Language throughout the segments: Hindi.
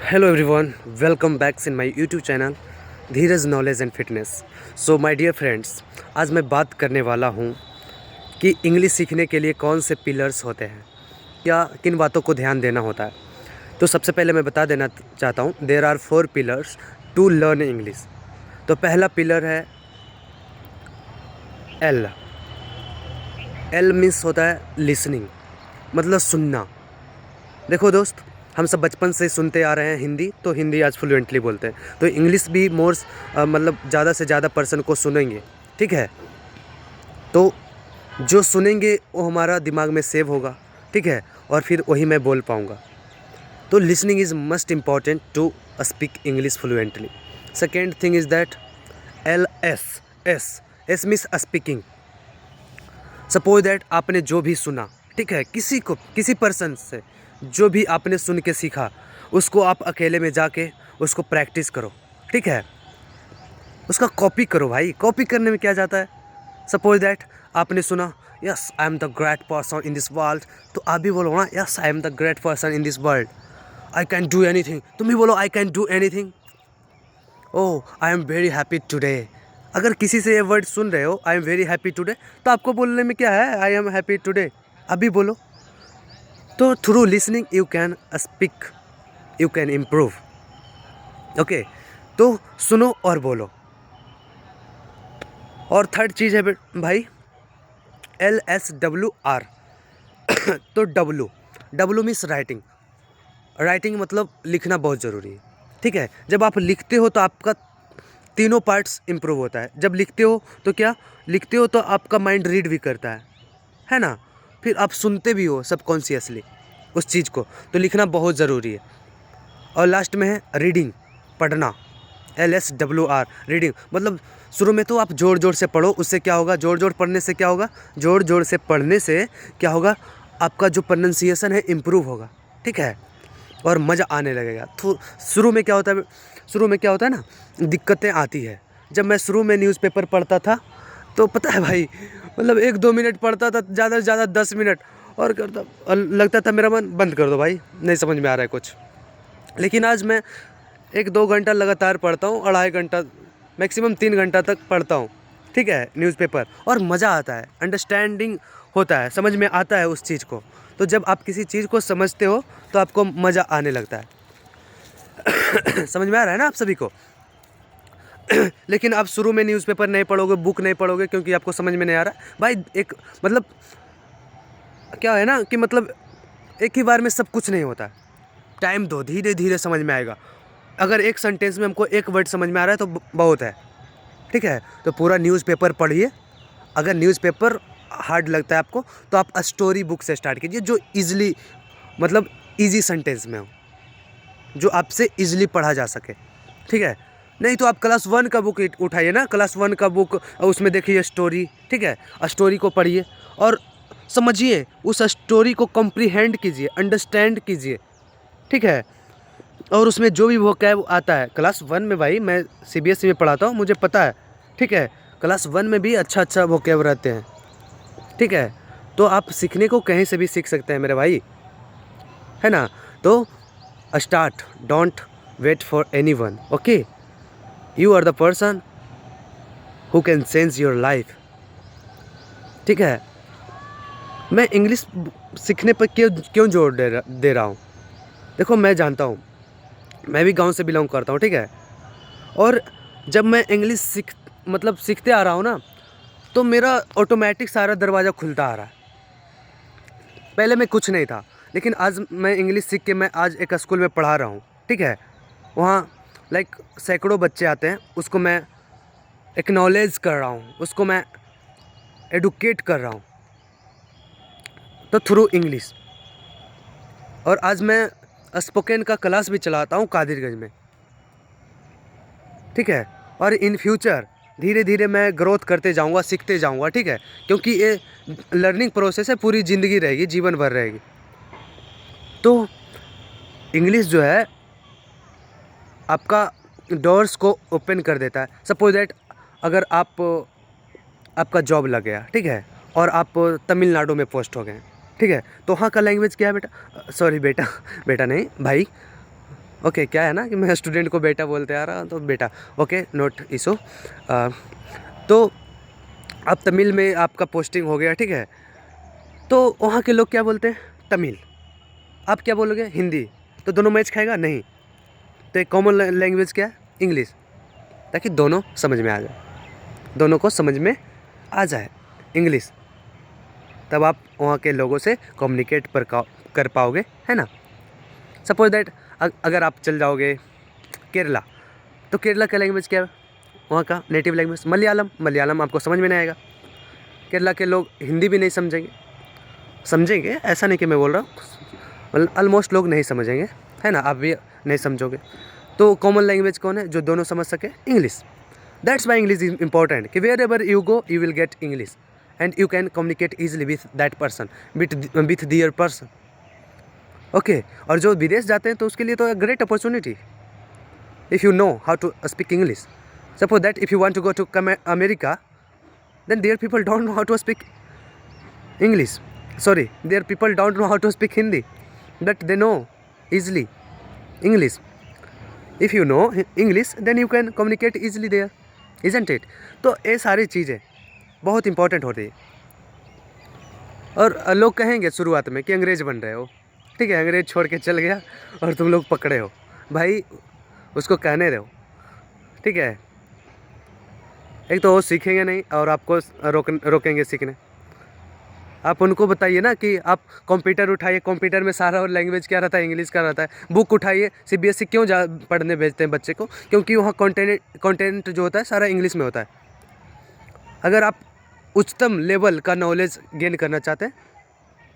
Hello everyone, welcome back in my YouTube channel Dheeraj knowledge and fitness. So my dear friends, आज मैं बात करने वाला हूँ कि इंग्लिश सीखने के लिए कौन से पिलर्स होते हैं या किन बातों को ध्यान देना होता है। तो सबसे पहले मैं बता देना चाहता हूँ there are 4 pillars to learn English. तो पहला पिलर है एल। एल मीन्स होता है लिसनिंग, मतलब सुनना। देखो दोस्त, हम सब बचपन से सुनते आ रहे हैं हिंदी, तो हिंदी आज फ्लुएंटली बोलते हैं, तो इंग्लिश भी मतलब ज़्यादा से ज़्यादा पर्सन को सुनेंगे, ठीक है। तो जो सुनेंगे वो हमारा दिमाग में सेव होगा, ठीक है, और फिर वही मैं बोल पाऊँगा। तो listening is must important to speak English fluently. Second thing is that L S means speaking. Suppose that आपने जो भी सुना, ठीक है, किसी पर्सन से जो भी आपने सुन के सीखा, उसको आप अकेले में जाके उसको प्रैक्टिस करो, ठीक है। उसका कॉपी करो भाई, कॉपी करने में क्या जाता है। सपोज दैट आपने सुना yes I am the great person in this world, तो आप भी बोलो ना yes I am the great person in this world, I can do anything. तुम भी बोलो I can do anything. Oh I am very happy today. अगर किसी से ये वर्ड सुन रहे हो I am very happy today, तो आपको बोलने में क्या है, आई एम हैप्पी टुडे, अभी बोलो। तो through listening you can speak, you can improve. Okay, तो सुनो और बोलो। और थर्ड चीज़ है भाई LSWR। तो डब्लू मीन्स राइटिंग। राइटिंग मतलब लिखना बहुत ज़रूरी है, ठीक है। जब आप लिखते हो तो आपका तीनों पार्ट्स इम्प्रूव होता है। जब लिखते हो तो क्या, लिखते हो तो आपका माइंड रीड भी करता है ना। फिर आप सुनते भी हो सबकॉन्शियसली उस चीज़ को, तो लिखना बहुत ज़रूरी है। और लास्ट में है रीडिंग, पढ़ना। LSWR रीडिंग मतलब शुरू में तो आप ज़ोर ज़ोर से पढ़ो, उससे क्या होगा, ज़ोर ज़ोर पढ़ने से क्या होगा, ज़ोर ज़ोर से पढ़ने से क्या होगा, आपका जो प्रोनंसिएशन है इम्प्रूव होगा, ठीक है, और मज़ा आने लगेगा। तो शुरू में क्या होता है ना, दिक्कतें आती है। जब मैं शुरू में न्यूज़पेपर पढ़ता था तो पता है भाई, मतलब 1-2 मिनट पढ़ता था, ज़्यादा से ज़्यादा 10 मिनट, और करता और लगता था मेरा मन बंद कर दो भाई, नहीं समझ में आ रहा है कुछ। लेकिन आज मैं 1-2 घंटा लगातार पढ़ता हूँ, 2.5 घंटा मैक्सिमम 3 घंटा तक पढ़ता हूँ, ठीक है, न्यूज़पेपर, और मज़ा आता है, अंडरस्टैंडिंग होता है, समझ में आता है उस चीज़ को। तो जब आप किसी चीज़ को समझते हो तो आपको मज़ा आने लगता है। समझ में आ रहा है ना आप सभी को। लेकिन आप शुरू में न्यूज़पेपर नहीं पढ़ोगे, बुक नहीं पढ़ोगे, क्योंकि आपको समझ में नहीं आ रहा भाई। एक मतलब क्या है ना कि मतलब एक ही बार में सब कुछ नहीं होता, टाइम दो, धीरे धीरे समझ में आएगा। अगर एक सेंटेंस में हमको एक वर्ड समझ में आ रहा है तो बहुत है, ठीक है। तो पूरा न्यूज़पेपर पढ़िए। अगर न्यूज़पेपर हार्ड लगता है आपको तो आप स्टोरी बुक से स्टार्ट कीजिए, जो ईजिली मतलब ईजी सेंटेंस में हो, जो आपसे ईजिली पढ़ा जा सके, ठीक है। नहीं तो आप क्लास 1 का बुक उठाइए ना, क्लास 1 का बुक, उसमें देखिए स्टोरी, ठीक है, स्टोरी को पढ़िए और समझिए, उस स्टोरी को कॉम्प्रीहेंड कीजिए, अंडरस्टैंड कीजिए, ठीक है। और उसमें जो भी वोकैब आता है क्लास 1 में, भाई मैं CBSE में पढ़ाता हूँ, मुझे पता है, ठीक है, क्लास 1 में भी अच्छा वोकैब रहते हैं, ठीक है। तो आप सीखने को कहीं से भी सीख सकते हैं मेरे भाई, है ना। तो start, don't wait for anyone, okay. You are the person who can change your life, ठीक है। मैं इंग्लिश सीखने पर क्यों जोर दे रहा हूँ। देखो, मैं जानता हूँ, मैं भी गांव से बिलोंग करता हूँ, ठीक है। और जब मैं इंग्लिश सीखते आ रहा हूँ ना, तो मेरा ऑटोमेटिक सारा दरवाज़ा खुलता आ रहा है। पहले मैं कुछ नहीं था, लेकिन आज मैं इंग्लिश सीख के मैं आज एक स्कूल में पढ़ा रहा हूँ, ठीक है। वहाँ लाइक सैकड़ों बच्चे आते हैं, उसको मैं एक्नॉलेज कर रहा हूँ, उसको मैं एडुकेट कर रहा हूँ, तो थ्रू इंग्लिश। और आज मैं स्पोकन का क्लास भी चलाता हूँ कादिरगंज में, ठीक है। और इन फ्यूचर धीरे धीरे मैं ग्रोथ करते जाऊँगा, सीखते जाऊँगा, ठीक है, क्योंकि ये लर्निंग प्रोसेस है, पूरी ज़िंदगी रहेगी, जीवन भर रहेगी। तो इंग्लिश जो है आपका डोर्स को ओपन कर देता है। सपोज दैट अगर आपका जॉब लग गया, ठीक है, और आप तमिलनाडु में पोस्ट हो गए, ठीक है, तो वहाँ का लैंग्वेज क्या है बेटा, सॉरी बेटा, बेटा नहीं भाई, ओके, क्या है ना कि मैं स्टूडेंट को बेटा बोलते आ रहा तो बेटा, ओके नोट इशू। तो अब तमिल में आपका पोस्टिंग हो गया, ठीक है, तो वहाँ के लोग क्या बोलते हैं? तमिल। आप क्या बोलोगे? हिंदी। तो दोनों मैच खाएगा? नहीं। तो एक कॉमन लैंग्वेज क्या है? इंग्लिश, ताकि दोनों समझ में आ जाए, दोनों को समझ में आ जाए इंग्लिश, तब आप वहाँ के लोगों से कम्युनिकेट कर पाओगे, है ना। सपोज दैट अगर आप चल जाओगे केरला, तो केरला का लैंग्वेज क्या है? वहाँ का नेटिव लैंग्वेज मलयालम। मलयालम आपको समझ में नहीं आएगा। केरला के लोग हिंदी भी नहीं समझेंगे, ऐसा नहीं कि मैं बोल रहा हूँ, ऑलमोस्ट लोग नहीं समझेंगे, है ना, आप भी नहीं समझोगे। तो कॉमन लैंग्वेज कौन है जो दोनों समझ सके? English. That's why English is important, कि wherever you go you will get English and you can communicate easily with that person, with their person. Okay, और जो विदेश जाते हैं तो उसके लिए तो great opportunity, if you know how to speak English. Suppose that if you want to go to America, then their people don't know how to speak English. Sorry, their people don't know how to speak Hindi, but they know easily English. If you know English, then you can communicate easily there, isn't it? तो ये सारी चीज़ें बहुत इंपॉर्टेंट होती है। और लोग कहेंगे शुरुआत में कि अंग्रेज बन रहे हो, ठीक है, अंग्रेज छोड़ के चल गया और तुम लोग पकड़े हो। भाई उसको कहने दो, ठीक है। एक तो वो सीखेंगे नहीं और आपको रोकेंगे सीखने। आप उनको बताइए ना कि आप कंप्यूटर उठाइए, कंप्यूटर में सारा और लैंग्वेज क्या रहता है? इंग्लिश का रहता है। बुक उठाइए, सीबीएसई क्यों पढ़ने भेजते हैं बच्चे को? क्योंकि वहाँ कंटेंट जो होता है सारा इंग्लिश में होता है। अगर आप उच्चतम लेवल का नॉलेज गेन करना चाहते हैं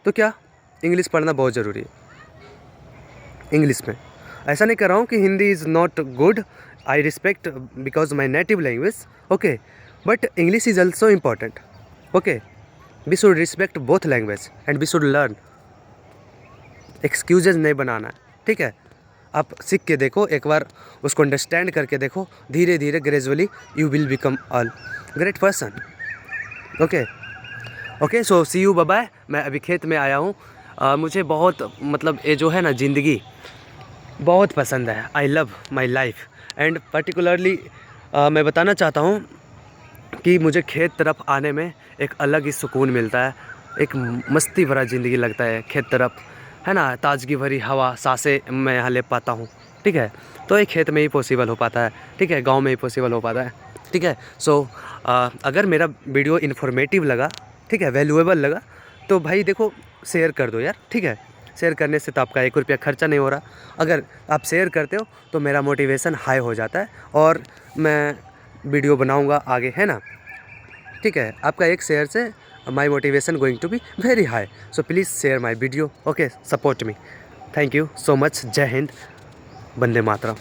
तो क्या इंग्लिश पढ़ना बहुत ज़रूरी है। इंग्लिश में ऐसा नहीं कर रहा हूँ कि Hindi is not good, I respect because my native language, okay, but English is also important, okay. We should respect both language and we should learn. Excuses नहीं बनाना है, ठीक है। आप सीख के देखो, एक बार उसको अंडरस्टैंड करके देखो, धीरे धीरे gradually you will become all great person, okay. Okay, so see you, bye bye. मैं अभी खेत में आया हूँ। मुझे बहुत मतलब ये जो है ना ज़िंदगी बहुत पसंद है। I love my life and particularly मैं बताना चाहता हूँ कि मुझे खेत तरफ आने में एक अलग ही सुकून मिलता है, एक मस्ती भरा ज़िंदगी लगता है खेत तरफ, है ना। ताजगी भरी हवा, सांसें मैं यहाँ ले पाता हूँ, ठीक है। तो ये खेत में ही पॉसिबल हो पाता है, ठीक है, गांव में ही पॉसिबल हो पाता है, ठीक है। सो अगर मेरा वीडियो इन्फॉर्मेटिव लगा, ठीक है, वैल्यूएबल लगा, तो भाई देखो शेयर कर दो यार, ठीक है। शेयर करने से तो आपका 1 रुपया खर्चा नहीं हो रहा। अगर आप शेयर करते हो तो मेरा मोटिवेशन हाई हो जाता है और मैं वीडियो बनाऊंगा आगे, है ना, ठीक है। आपका एक शेयर से my motivation going to be very high, so please share my video, okay, support me. Thank you so much. जय हिंद, वंदे मातरम।